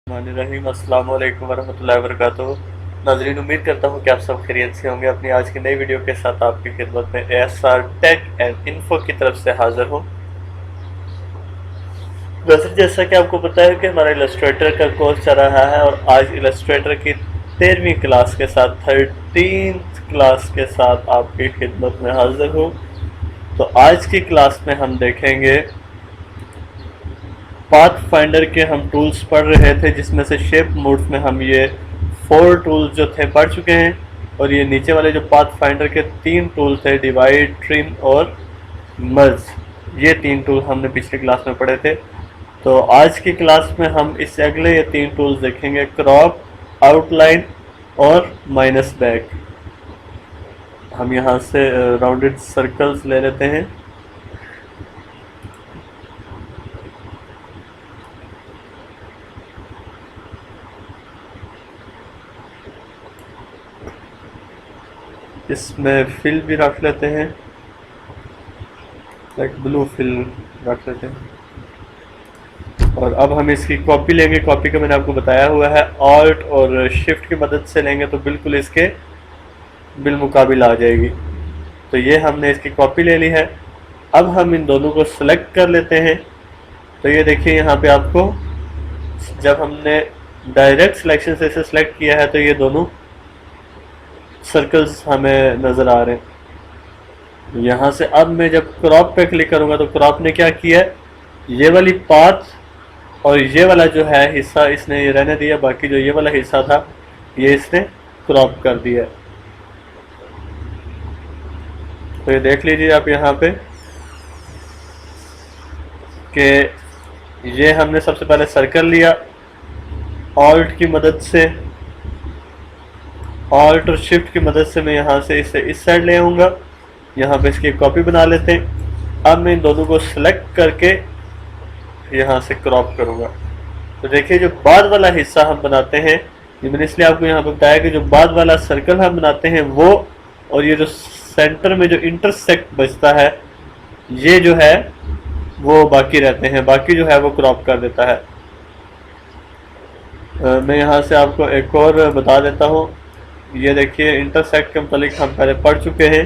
रहीम अस्सलाम वालेकुम वरहमतुल्लाहि वबरकातुहू। नाज़रीन, उम्मीद करता हूँ कि आप सब खैरियत से होंगे। अपनी आज की नई वीडियो के साथ आपकी खिदमत में ASR टेक एंड इन्फो की तरफ से हाजिर हूँ। वैसे जैसा कि आपको पता है कि हमारा इलस्ट्रेटर का कोर्स चल रहा है और आज इलस्ट्रेटर की 13वीं क्लास के साथ 13th क्लास के साथ आपकी खिदमत में हाजिर हूँ। तो आज की क्लास में हम देखेंगे पाथ फाइंडर के हम टूल्स पढ़ रहे थे, जिसमें से शेप मोड्स में हम ये 4 टूल्स जो थे पढ़ चुके हैं। और ये नीचे वाले जो पाथ फाइंडर के 3 टूल थे, डिवाइड, ट्रिम और मर्ज, ये 3 टूल हमने पिछली क्लास में पढ़े थे। तो आज की क्लास में हम इससे अगले ये 3 टूल्स देखेंगे, क्रॉप, आउटलाइन और माइनस बैक। हम यहाँ से राउंडेड सर्कल्स ले लेते हैं। इसमें फिल भी रख लेते हैं, लाइक ब्लू फिल रख लेते हैं। और अब हम इसकी कॉपी लेंगे। कॉपी का मैंने आपको बताया हुआ है, ऑल्ट और शिफ्ट की मदद से लेंगे तो बिल्कुल इसके बिलमुकाबिल आ जाएगी। तो ये हमने इसकी कॉपी ले ली है। अब हम इन दोनों को सिलेक्ट कर लेते हैं। तो ये देखिए, यहाँ पे आपको जब हमने डायरेक्ट सिलेक्शन से इसे सिलेक्ट किया है तो ये दोनों सर्कल्स हमें नज़र आ रहे हैं। यहाँ से अब मैं जब क्रॉप पे क्लिक करूँगा तो क्रॉप ने क्या किया है, ये वाली पाथ और ये वाला जो है हिस्सा इसने ये रहने दिया, बाकी जो ये वाला हिस्सा था ये इसने क्रॉप कर दिया। तो ये देख लीजिए आप यहाँ पे कि ये हमने सबसे पहले सर्कल लिया, ऑल्ट की मदद से, ऑल्ट और शिफ्ट की मदद से मैं यहाँ से इसे इस साइड ले आऊँगा। यहाँ पे इसकी कॉपी बना लेते हैं। अब मैं इन दोनों को सिलेक्ट करके यहाँ से क्रॉप करूँगा। तो देखिए, जो बाद वाला हिस्सा हम बनाते हैं, ये मैंने इसलिए आपको यहाँ पे बताया कि जो बाद वाला सर्कल हम बनाते हैं वो, और ये जो सेंटर में जो इंटरसेक्ट बचता है ये जो है वो बाकी रहते हैं, बाकी जो है वो क्रॉप कर देता है। मैं यहाँ से आपको एक और बता देता हूँ। ये देखिए, इंटरसेक्ट के मुतालिक हम पहले पढ़ चुके हैं।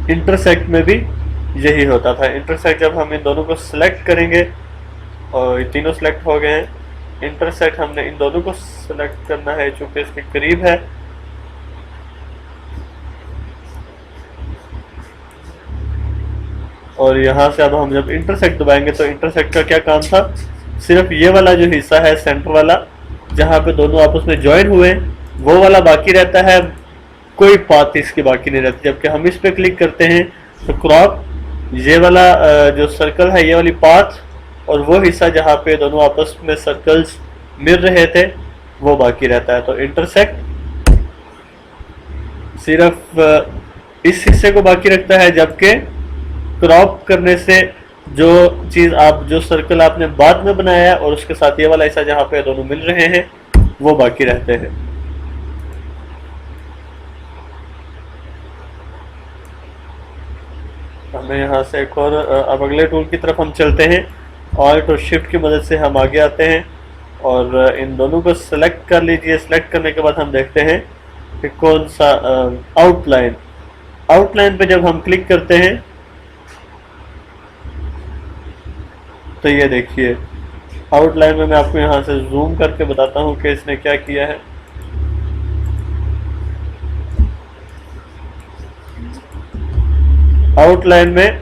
इंटरसेक्ट में भी यही होता था। इंटरसेक्ट जब हम इन दोनों को सिलेक्ट करेंगे, और ये तीनों सिलेक्ट हो गए हैं, इंटरसेक्ट हमने इन दोनों को सिलेक्ट करना है चूंकि इसके करीब है। और यहाँ से अब हम जब इंटरसेक्ट दबाएंगे तो इंटरसेक्ट का क्या काम था, सिर्फ ये वाला जो हिस्सा है सेंटर वाला जहाँ पे दोनों आपस में ज्वाइन हुए वो वाला बाकी रहता है, कोई पाथ इसकी बाकी नहीं रहती। जबकि हम इस पे क्लिक करते हैं तो क्रॉप, ये वाला जो सर्कल है ये वाली पाथ और वो हिस्सा जहाँ पे दोनों आपस में सर्कल्स मिल रहे थे वो बाकी रहता है। तो इंटरसेक्ट सिर्फ इस हिस्से को बाकी रखता है, जबकि क्रॉप करने से जो चीज़ आप, जो सर्कल आपने बाद में बनाया है और उसके साथ ये वाला हिस्सा जहाँ पे दोनों मिल रहे हैं वो बाकी रहते हैं। हमें यहाँ से एक और, अब अगले टूल की तरफ हम चलते हैं। ऑल्ट और शिफ्ट की मदद से हम आगे आते हैं और इन दोनों को सिलेक्ट कर लीजिए। सिलेक्ट करने के बाद हम देखते हैं कि कौन सा, आउटलाइन। आउटलाइन पे जब हम क्लिक करते हैं तो ये देखिए, आउटलाइन में मैं आपको यहाँ से जूम करके बताता हूँ कि इसने क्या किया है। आउटलाइन में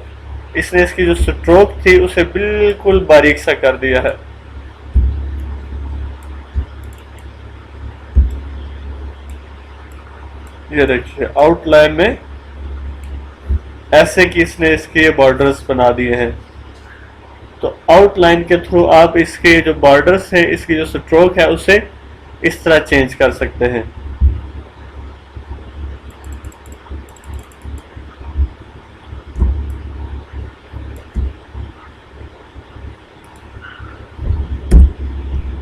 इसने इसकी जो स्ट्रोक थी उसे बिल्कुल बारीक सा कर दिया है। ये देखिए, आउटलाइन में ऐसे कि इसने इसके बॉर्डर्स बना दिए हैं। तो आउटलाइन के थ्रू आप इसके जो बॉर्डर्स हैं, इसकी जो स्ट्रोक है उसे इस तरह चेंज कर सकते हैं।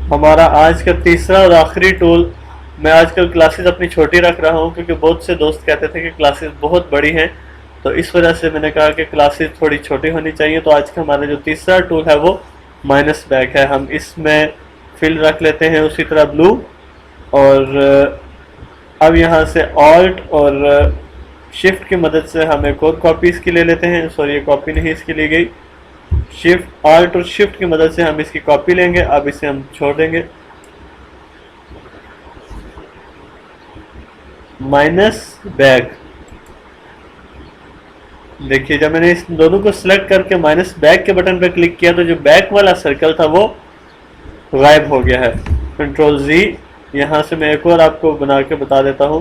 हमारा आज का तीसरा और आखिरी टूल, मैं आजकल क्लासेस अपनी छोटी रख रहा हूँ क्योंकि बहुत से दोस्त कहते थे कि क्लासेस बहुत बड़ी हैं, तो इस वजह से मैंने कहा कि क्लासेस थोड़ी छोटी होनी चाहिए। तो आज का हमारा जो तीसरा टूल है वो माइनस बैक है। हम इसमें फिल रख लेते हैं उसी तरह ब्लू, और अब यहाँ से ऑल्ट और शिफ्ट की मदद से हम एक और कॉपी इसकी ले लेते हैं। सॉरी, ये कॉपी नहीं इसकी ली गई। शिफ्ट ऑल्ट और शिफ्ट की मदद से हम इसकी कॉपी लेंगे। अब इसे हम छोड़ देंगे। माइनस बैक, देखिए जब मैंने इस दोनों को सिलेक्ट करके माइनस बैक के बटन पर क्लिक किया तो जो बैक वाला सर्कल था वो गायब हो गया है। कंट्रोल जी, यहां से मैं एक और आपको बना के बता देता हूं।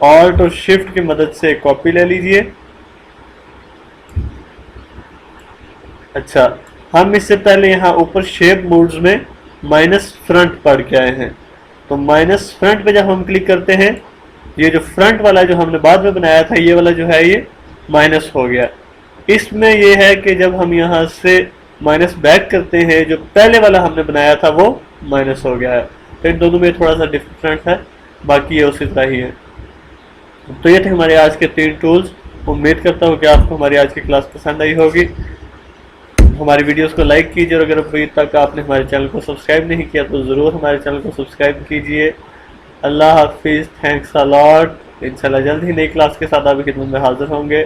ऑल्ट और शिफ्ट की मदद से कॉपी ले लीजिए। अच्छा, हम इससे पहले यहाँ ऊपर शेप मोड्स में माइनस फ्रंट पढ़ के आए हैं। तो माइनस फ्रंट पे जब हम क्लिक करते हैं, ये जो फ्रंट वाला जो हमने बाद में बनाया था, ये वाला जो है ये माइनस हो गया। इसमें ये है कि जब हम यहाँ से माइनस बैक करते हैं, जो पहले वाला हमने बनाया था वो माइनस हो गया है। तो इन दोनों में थोड़ा सा डिफरेंट है, बाकी ये उसी तरह ही है। तो ये थे हमारे आज के 3 टूल्स। उम्मीद करता हूँ कि आपको हमारी आज की क्लास पसंद आई होगी। हमारी वीडियोस को लाइक कीजिए, और अगर अभी तक आपने हमारे चैनल को सब्सक्राइब नहीं किया तो ज़रूर हमारे चैनल को सब्सक्राइब कीजिए। अल्लाह हाफिज़, थैंक्स अ लॉट। इंशाल्लाह जल्द ही नई क्लास के साथ आपकी खिदमत में हाजिर होंगे।